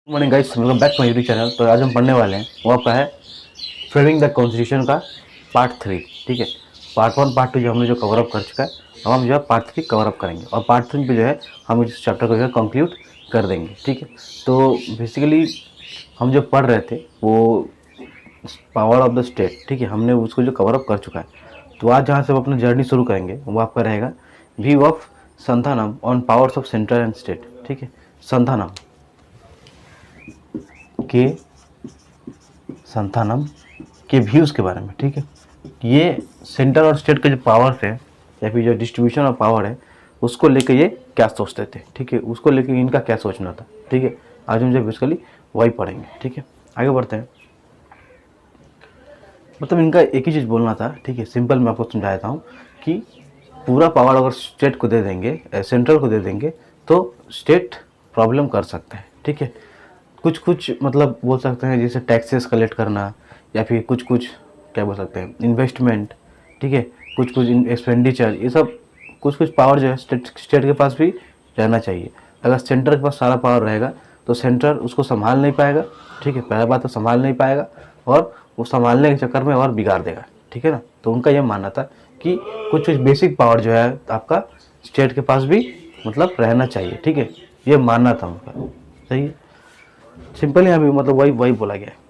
Morning guys, welcome back to my YouTube channel. तो आज हम पढ़ने वाले हैं वो आपका है फ्रेमिंग द कॉन्स्टिट्यूशन का पार्ट 3। ठीक है, पार्ट 1 पार्ट 2 जो हमने कवर अप कर चुका है, अब हम जो है पार्ट 3 कवर अप करेंगे और पार्ट 3 पे जो है हम इस चैप्टर को जो है कंक्लूड कर देंगे। ठीक है, तो बेसिकली हम जो पढ़ रहे थे वो पावर ऑफ द स्टेट, ठीक है, हमने उसको जो कवर अप कर चुका है। तो आज जहाँ से हम अपना जर्नी शुरू करेंगे वो आपका रहेगा view of Santhanam on powers of central and state. ठीक है, संथानम के संथानम के व्यूज़ के बारे में। ठीक है, ये सेंटर और स्टेट के जो पावर्स है या फिर जो डिस्ट्रीब्यूशन ऑफ पावर है उसको लेके ये क्या सोचते थे। ठीक है, उसको लेके इनका क्या सोचना था। ठीक है, आज हम जो बेसिकली वही पढ़ेंगे। ठीक है, आगे बढ़ते हैं। मतलब इनका एक ही चीज़ बोलना था। ठीक है, सिंपल मैं आपको समझा देता हूँ कि पूरा पावर अगर स्टेट को दे देंगे, सेंट्रल को दे देंगे, तो स्टेट प्रॉब्लम कर सकता है। ठीक है, कुछ कुछ मतलब बोल सकते हैं जैसे टैक्सेस कलेक्ट करना या फिर कुछ कुछ क्या बोल सकते हैं इन्वेस्टमेंट। ठीक है, कुछ कुछ एक्सपेंडिचर, ये सब कुछ कुछ पावर जो है स्टेट के पास भी रहना चाहिए। अगर सेंटर के पास सारा पावर रहेगा तो सेंटर उसको संभाल नहीं पाएगा। ठीक है, पहला बात तो संभाल नहीं पाएगा और वो संभालने के चक्कर में और बिगाड़ देगा। ठीक है ना, तो उनका यह मानना था कि कुछ कुछ बेसिक पावर जो है आपका स्टेट के पास भी मतलब रहना चाहिए। ठीक है, ये मानना था उनका। सही है, सिंपल यहाँ भी मतलब वही वही बोला गया है।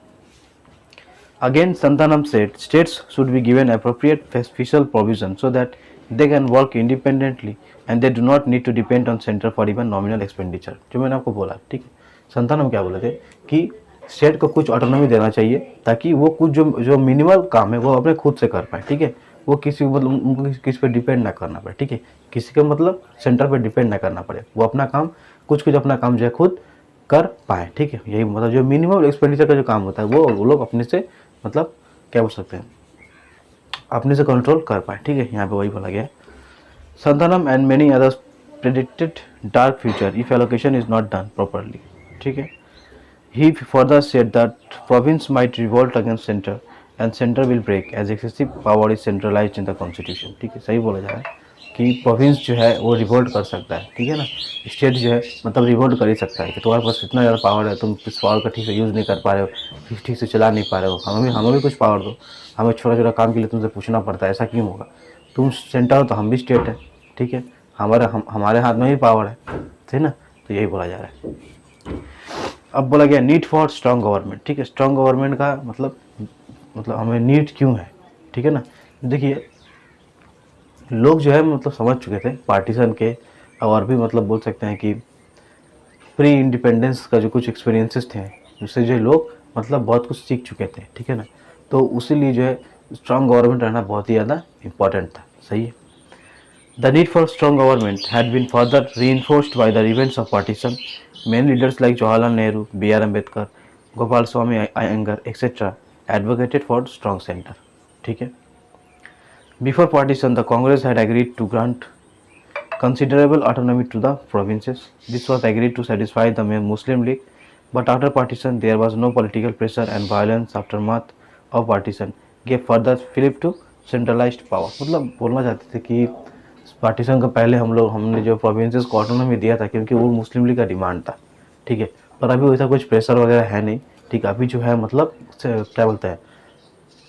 Again, Santanam said states should be given appropriate fiscal provision so that they can work independently and they do not need to depend on center for even nominal expenditure। जो मैंने आपको बोला, ठीक है, संतानम क्या बोले थे कि स्टेट को कुछ ऑटोनॉमी देना चाहिए ताकि वो कुछ जो जो मिनिमल काम है वो अपने खुद से कर पाए। ठीक है, वो किसी मतलब उनको किसी पे डिपेंड ना करना पड़े। ठीक है, किसी का मतलब सेंटर पे डिपेंड ना करना पड़े, वो अपना काम कुछ कुछ अपना काम जो है खुद कर पाए। ठीक है, यही मतलब जो मिनिमम एक्सपेंडिचर का जो काम होता है वो लोग अपने से मतलब क्या बोल सकते हैं अपने से कंट्रोल कर पाए। ठीक है, यहाँ पे वही बोला गया है। Santhanam and many others predicted dark future if allocation is not done properly. ठीक है, he further said that province might revolt against centre and centre will break as excessive power is centralised in the constitution. ठीक है, सही बोला जा रहा है कि प्रोविंस जो है वो रिवोल्ट कर सकता है। ठीक है ना, स्टेट जो है मतलब रिवोल्ट कर ही सकता है कि तुम्हारे पास इतना ज़्यादा पावर है, तुम इस पावर का ठीक से यूज़ नहीं कर पा रहे हो, ठीक से चला नहीं पा रहे हो, हमें भी कुछ पावर दो, हमें छोटा छोटा काम के लिए तुमसे पूछना पड़ता है, ऐसा क्यों होगा? तुम सेंटर हो तो हम भी स्टेट है। ठीक है, हमारे हाथ में भी पावर है। ठीक ना, तो यही बोला जा रहा है। अब बोला गया नीड फॉर स्ट्रॉन्ग गवर्नमेंट। ठीक है, स्ट्रॉन्ग गवर्नमेंट का मतलब हमें नीड क्यों है। ठीक है ना, देखिए लोग जो है मतलब समझ चुके थे पार्टीशन के, और भी मतलब बोल सकते हैं कि प्री इंडिपेंडेंस का जो कुछ एक्सपीरियंसेस थे उससे जो लोग मतलब बहुत कुछ सीख चुके थे। ठीक है ना, तो उसीलिए जो है स्ट्रॉन्ग गवर्नमेंट रहना बहुत ही ज़्यादा इम्पॉर्टेंट था। सही है, the need for strong government had been further reinforced by the events of partition. Main leaders like Jawaharlal Nehru, B R Ambedkar, Gopal Swami Ayyangar etcetera advocated for strong centre. ठीक है, before partition, the Congress had agreed to grant considerable autonomy to the provinces. This was agreed to satisfy the Muslim League, but after partition, there was no political pressure and violence aftermath of partition gave further fillip to centralized power। मतलब बोलना चाहते थे कि partition का पहले हमने जो provinces को ऑटोनॉमी दिया था क्योंकि वो मुस्लिम लीग का डिमांड था। ठीक है, पर अभी वैसा कुछ प्रेशर वगैरह है नहीं। ठीक है, अभी जो है मतलब क्या बोलते हैं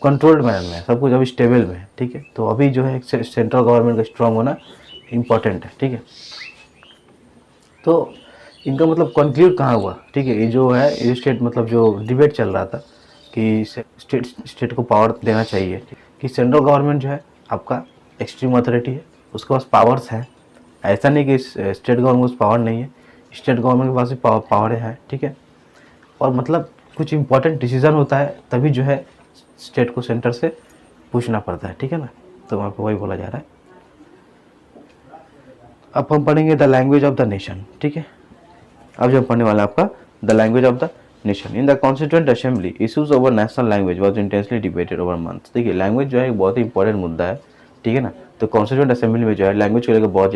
कंट्रोल्ड मैनर में, सब कुछ अभी स्टेबल में है। ठीक है, तो अभी जो है सेंट्रल गवर्नमेंट का स्ट्रांग होना इम्पॉर्टेंट है। ठीक है, तो इनका मतलब कंक्लूड कहाँ हुआ। ठीक है, ये जो है ये स्टेट मतलब जो डिबेट चल रहा था कि स्टेट को पावर देना चाहिए कि सेंट्रल गवर्नमेंट जो है आपका एक्सट्रीम अथॉरिटी है, उसके पास पावर्स हैं। ऐसा नहीं कि स्टेट गवर्नमेंट के पास पावर नहीं है, स्टेट गवर्नमेंट के पास भी पावर है। ठीक है, और मतलब कुछ इंपॉर्टेंट डिसीजन होता है तभी जो है स्टेट को सेंटर से पूछना पड़ता है। ठीक है ना, तो वहाँ पर वही बोला जा रहा है। अब हम पढ़ेंगे the language of the nation. ठीक है, अब जो पढ़ने वाला है आपका the language of the nation in the constituent assembly issues over national language was intensely debated over months. देखिए लैंग्वेज जो है एक बहुत ही इंपॉर्टेंट मुद्दा है। ठीक है ना, तो कॉन्स्टिट्यूएंट असेंबली में जो है लैंग्वेज को लेकर बहुत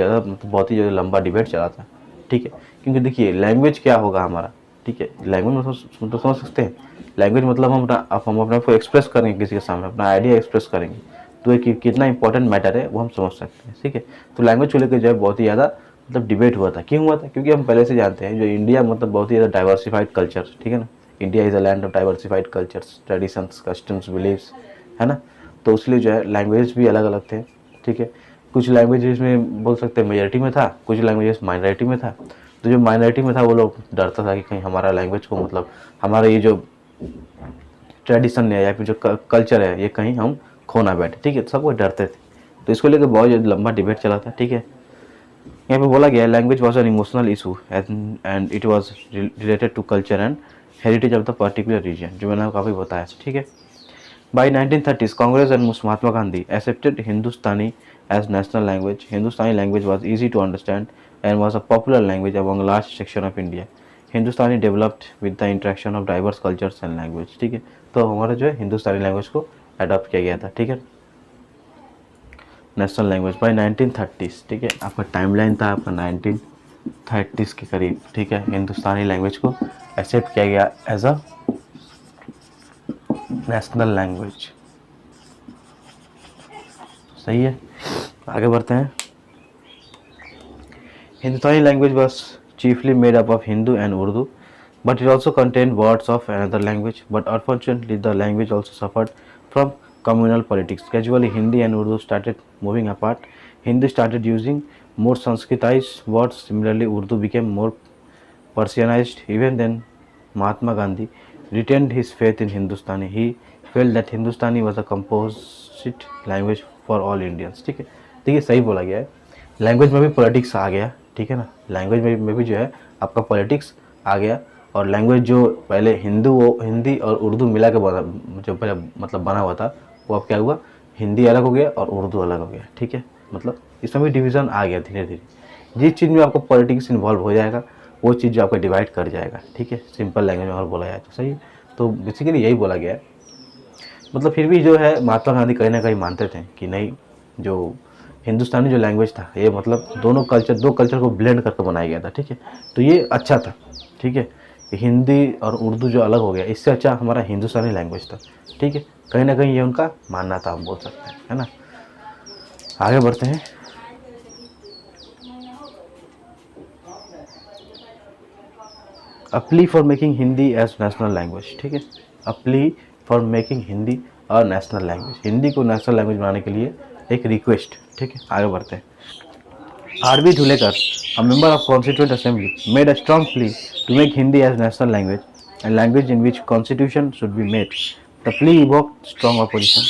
ही ज़्यादा लंबा डिबेट चला था। ठीक है, क्योंकि देखिए लैंग्वेज क्या होगा हमारा। ठीक है, लैंग्वेज में तो समझ सकते हैं, लैंग्वेज मतलब हम अपने आप को एक्सप्रेस करेंगे, किसी के सामने अपना आइडिया एक्सप्रेस करेंगे, तो एक कितना इंपॉर्टेंट मैटर है वो हम समझ सकते हैं। ठीक है, तो लैंग्वेज को लेकर जो है बहुत ही ज़्यादा मतलब डिबेट हुआ था। क्यों हुआ था? क्योंकि हम पहले से जानते हैं जो इंडिया मतलब बहुत ही ज़्यादा डाइवर्सिफाइड कल्चर, ठीक है ना, India is a land of diversified cultures, traditions, customs, beliefs, है ना। तो इसलिए जो है लैंग्वेज भी अलग अलग थे, ठीक है। कुछ लैंग्वेजेस में बोल सकते हैं मेजॉरिटी में था, कुछ लैंग्वेजेस माइनॉरिटी में था। तो जो माइनॉरिटी में था वो लोग डरता था कि कहीं हमारा लैंग्वेज को मतलब हमारा ये जो ट्रेडिशन है या फिर जो कल्चर है ये कहीं हम खो ना बैठे, ठीक है। सब वो डरते थे। तो इसको लेकर बहुत लंबा डिबेट चला था, ठीक है। यहाँ पे बोला गया language was an emotional issue and it was related to culture and heritage of the particular region, जो मैंने काफ़ी बताया, ठीक है। By 1930s, Congress and Mahatma Gandhi accepted Hindustani as national language. Hindustani language was easy to understand and was a popular language among a large section of India. Hindustani developed with the interaction of diverse cultures and language. ठीक है, तो हमारा जो है हिंदुस्तानी language को adopt किया गया था, ठीक है, नेशनल लैंग्वेज बाय 1930s, ठीक है। आपका टाइमलाइन था आपका 1930s के करीब, ठीक है। हिंदुस्तानी लैंग्वेज को एक्सेप्ट किया गया एज अ नेशनल लैंग्वेज, सही है। आगे बढ़ते हैं। हिंदुस्तानी language was chiefly made up of Hindu and Urdu, but it also contained words of another language. But unfortunately, the language also suffered from communal politics. Gradually, Hindi and Urdu started moving apart. Hindi started using more Sanskritized words. Similarly, Urdu became more Persianized. Even then, Mahatma Gandhi retained his faith in Hindustani. He felt that Hindustani was a composite language for all Indians. ठीक है, देखिए सही बोला गया है, language में भी politics आ गया, ठीक है ना। लैंग्वेज में भी जो है आपका पॉलिटिक्स आ गया, और लैंग्वेज जो पहले हिंदी और उर्दू मिला के बना, जो पहले मतलब बना हुआ था, वो अब क्या हुआ, हिंदी अलग हो गया और उर्दू अलग हो गया, ठीक है। मतलब इसमें भी डिवीज़न आ गया धीरे धीरे। जिस चीज़ में आपको पॉलिटिक्स इन्वॉल्व हो जाएगा वो चीज़ जो आपका डिवाइड कर जाएगा, ठीक है, सिंपल लैंग्वेज में और बोला जाए तो, सही। तो बेसिकली यही बोला गया है। मतलब फिर भी जो है महात्मा गांधी कहीं ना कहीं मानते थे कि नहीं, जो हिंदुस्तानी जो लैंग्वेज था ये मतलब दो कल्चर को ब्लेंड करके बनाया गया था, ठीक है। तो ये अच्छा था, ठीक है। हिंदी और उर्दू जो अलग हो गया, इससे अच्छा हमारा हिंदुस्तानी लैंग्वेज था, ठीक है। कहीं ना कहीं ये उनका मानना था, आप बोल सकते हैं, है ना। आगे बढ़ते हैं। A plea for making Hindi as national language, ठीक है। A plea for making Hindi और नेशनल लैंग्वेज, हिंदी को नेशनल लैंग्वेज बनाने के लिए एक रिक्वेस्ट, ठीक है। आगे बढ़ते हैं। R.B. Dhulekar, a member of Constituent Assembly, made a strong plea to make Hindi as national language, a language in which constitution should be made. The plea evoked strong opposition.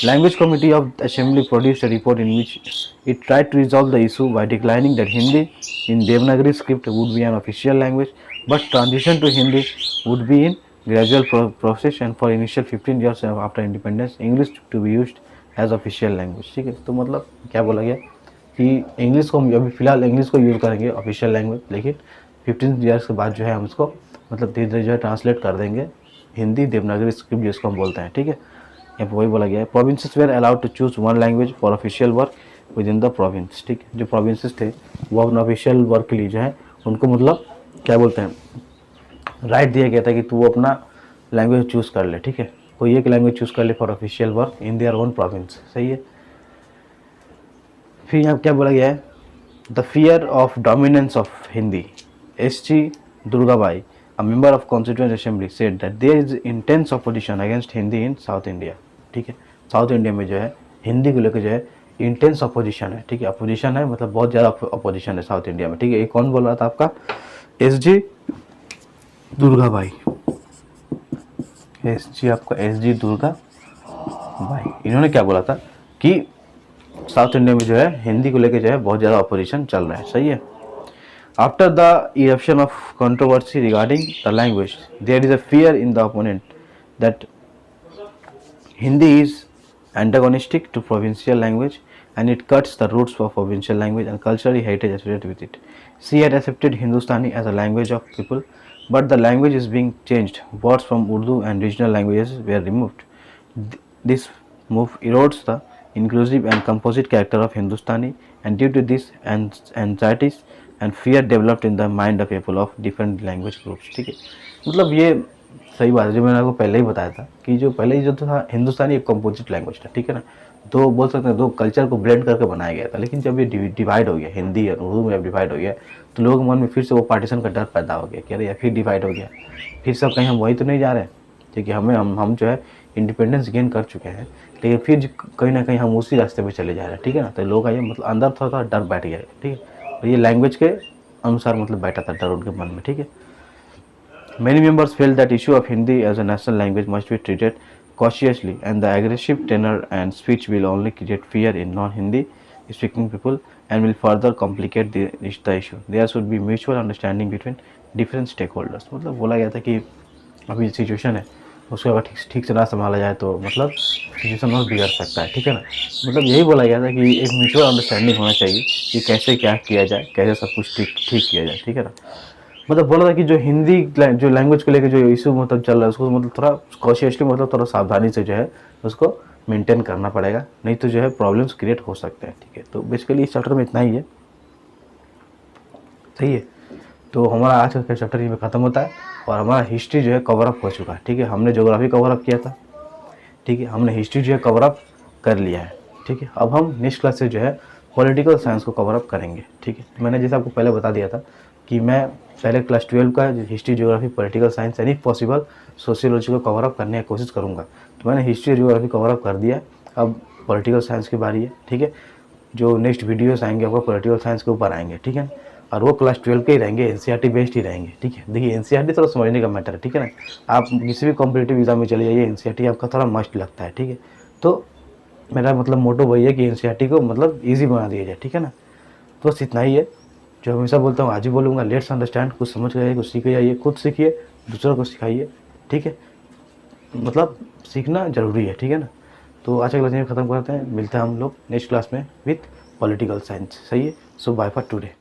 Language Committee of the Assembly produced a report in which it tried to resolve the issue by declining that Hindi in Devanagari script would be an official language, but transition to Hindi would be in gradual process, and for initial 15 years after independence, English to be used as official language, ठीक है। तो मतलब क्या बोला गया कि English को हम अभी फ़िलहाल इंग्लिश को यूज़ करेंगे ऑफिशियल लैंग्वेज, लेकिन 15 ईयर्स के बाद जो है हम उसको मतलब धीरे धीरे जो है ट्रांसलेट कर देंगे हिंदी देवनागरी स्क्रिप्ट जिसको हम बोलते हैं, ठीक है। यहाँ पर वही बोला गया है। Provinces were allowed to choose one language for official work within the province, ठीक है। जो प्रोविंसेस थे वो अपना ऑफिशियल वर्क के लिए जो है उनको मतलब क्या बोलते हैं, राइट दिया गया था कि तू अपना लैंग्वेज चूज़ कर ले, ठीक है। कोई एक लैंग्वेज चूज़ कर ले for official work in their own province, सही है। फिर यहाँ क्या बोला गया है, the fear of dominance of Hindi, S.G. Durgabai, a member of constituent assembly, said that there is intense opposition against Hindi in south India, ठीक है। साउथ इंडिया में जो है हिंदी को लेकर जो है इंटेंस अपोजिशन है, ठीक है। अपोजिशन है मतलब बहुत ज़्यादा अपोजिशन है साउथ इंडिया में, ठीक है। ये कौन बोल रहा था आपका, S.G. दुर्गाबाई, S.G. आपका S.G. दुर्गाबाई, इन्होंने क्या बोला था कि साउथ इंडिया में जो है हिंदी को लेकर जो है बहुत ज़्यादा अपोजिशन चल रहा है, सही है। After the eruption of controversy regarding the language, there is a fear in the opponent that Hindi is antagonistic to provincial language and it cuts the roots of provincial language and cultural heritage associated with it. She had accepted Hindustani as a language of people, but the language is being changed. Words from Urdu and regional languages were removed. This move erodes the inclusive and composite character of Hindustani, and due to this anxieties and fear developed in the mind of people of different language groups, ठीक है। मतलब ये सही बात है, जो मैंने आपको पहले ही बताया था कि जो पहले ही जो था हिंदुस्तानी एक कंपोजिट लैंग्वेज था, ठीक है ना। दो बोल सकते हैं, दो कल्चर को ब्लेंड करके बनाया गया था। लेकिन जब ये डिवाइड हो गया, हिंदी और उर्दू में डिवाइड हो गया, तो लोगों के मन में फिर से वो पार्टीशन का डर पैदा हो गया कि अरे यार फिर डिवाइड हो गया, फिर सब कहीं हम वही तो नहीं जा रहे हैं। ठीक है, हम जो है इंडिपेंडेंस गेन कर चुके हैं, लेकिन फिर कहीं ना कहीं हम उसी रास्ते पे चले जा रहे हैं, ठीक है ना। तो लोग आइए मतलब अंदर थोड़ा डर बैठ गया है, ठीक है। और ये लैंग्वेज के अनुसार मतलब बैठा था डर उनके मन में, ठीक है। Many members felt that issue of Hindi as a national language must be treated cautiously, and the aggressive tenor and speech will only create fear in non-Hindi speaking people and will further complicate the issue. There should be mutual understanding between different stakeholders. मतलब बोला गया था कि अभी situation है उसको अगर ठीक से ना संभाला जाए तो मतलब सिचुएशन और बिगड़ सकता है, ठीक है ना। मतलब यही बोला गया था कि एक म्यूचुअल अंडरस्टैंडिंग होना चाहिए कि कैसे क्या किया जाए, कैसे सब कुछ ठीक किया जाए, ठीक है ना। मतलब बोला था कि जो हिंदी जो लैंग्वेज को लेकर जो इशू मतलब चल रहा है उसको मतलब थोड़ा कॉशियसली मतलब थोड़ा सावधानी से जो है उसको मेंटेन करना पड़ेगा, नहीं तो जो है प्रॉब्लम्स क्रिएट हो सकते हैं, ठीक है। तो बेसिकली इस चैप्टर में इतना ही है, सही है। तो हमारा आज का चैप्टर ये ख़त्म होता है और हमारा हिस्ट्री जो है कवर अप हो चुका है, ठीक है। हमने ज्योग्राफी कवर अप किया था, ठीक है, हमने हिस्ट्री जो है कवर अप कर लिया है, ठीक है। अब हम नेक्स्ट क्लास से जो है पॉलिटिकल साइंस को कवर अप करेंगे, ठीक है। मैंने जैसे आपको पहले बता दिया था कि मैं पहले क्लास 12 का हिस्ट्री ज्योग्राफी पॉलिटिकल साइंस यानी पॉसिबल सोशियोलॉजी को कवर अप करने की कोशिश करूँगा। तो मैंने हिस्ट्री ज्योग्राफी कवर अप कर दिया, अब पॉलिटिकल साइंस की बारी है, ठीक है। जो नेक्स्ट वीडियोस आएंगे आपको पॉलिटिकल साइंस के ऊपर आएंगे, ठीक है। और वो क्लास 12 के ही रहेंगे, एनसीईआरटी बेस्ड ही रहेंगे, ठीक है। देखिए एनसीईआरटी थोड़ा समझने का मैटर है, ठीक है ना। आप किसी भी कॉम्पिटेटिव एग्जाम में चले जाइए, एनसीईआरटी आपका थोड़ा मस्ट लगता है, ठीक है। तो मेरा मतलब मोटो वही है कि एनसीईआरटी को मतलब ईजी बना दिया जाए, ठीक है ना। तो बस इतना ही है जो हमेशा बोलता हूँ, आज ही बोलूँगा, लेट्स अंडरस्टैंड, कुछ समझ गए, कुछ सीख जाइए, खुद सीखिए, दूसरों को सिखाइए, ठीक है। मतलब सीखना ज़रूरी है, ठीक है ना। तो आज का क्लास में ख़त्म करते हैं, मिलते हैं हम लोग नेक्स्ट क्लास में विथ पॉलिटिकल साइंस, सही है। सो बाय फॉर टुडे।